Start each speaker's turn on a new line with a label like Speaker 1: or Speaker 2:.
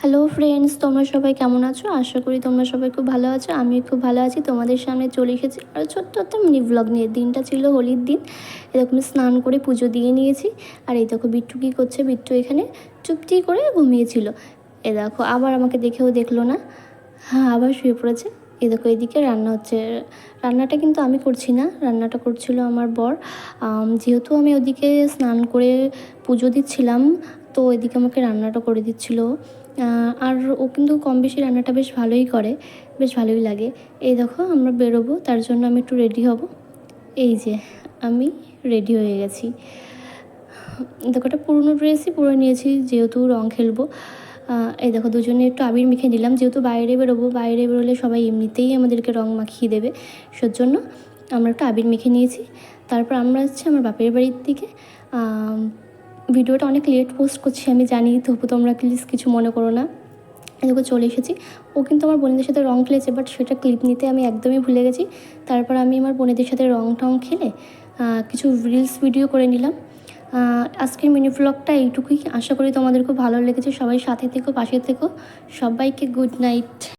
Speaker 1: Hello friends, তোমরা সবাই কেমন আছো? আশা করি তোমরা সবাই খুব ভালো আছো। আমি খুব ভালো আছি। তোমাদের সামনে চলে এসেছি আর ছোট্ট একটা মিনি ব্লগ নিয়ে। দিনটা ছিল হোলির দিন। এরকম স্নান করে পুজো দিয়ে নিয়েছি। আর এই দেখো বিট্টু কী করছে। বিট্টু এখানে চুপটি করে ঘুমিয়েছিল। এ দেখো আবার আমাকে দেখেও দেখলো না, হ্যাঁ আবার শুয়ে পড়েছে। এই দেখো এদিকে রান্না হচ্ছে। রান্নাটা কিন্তু আমি করছি না, রান্নাটা করছিল আমার বর। যেহেতু আমি ওদিকে স্নান করে পুজো দিচ্ছিলাম, তো এদিকে আমাকে রান্নাটা করে দিচ্ছিল। আর ও কিন্তু কম বেশি রান্নাটা বেশ ভালোই করে, বেশ ভালোই লাগে। এই দেখো আমরা বেরোবো, তার জন্য আমি একটু রেডি হব। এই যে আমি রেডি হয়ে গেছি। দেখো একটা পুরনো ড্রেসই পরে নিয়েছি, যেহেতু রং খেলবো। এই দেখো দুজনে একটু আবির মেখে নিলাম, যেহেতু বাইরে বেরোবো, বাইরে বেরোলে সবাই এমনিতেই আমাদেরকে রং মাখিয়ে দেবে, সেজন্য আমরা একটু আবির মেখে নিয়েছি। তারপর আমরা যাচ্ছি আমার বাপের বাড়ির দিকে। ভিডিওটা অনেক লেট পোস্ট করছি আমি জানি, তবু তোমরা প্লিজ কিছু মনে করো না। এদিকে চলে এসেছি। ও কিন্তু আমার বোনেদের সাথে রং খেলেছে, বাট সেটা ক্লিপ নিতে আমি একদমই ভুলে গেছি। তারপর আমি আমার বোনেদের সাথে রং টং খেলে কিছু রিলস ভিডিও করে নিলাম। আজকের মিনি ব্লগটা এইটুকুই। আশা করি তোমাদের খুব ভালো লেগেছে। সবাই সাথে থেকো, পাশে থেকো। সবাইকে গুড নাইট।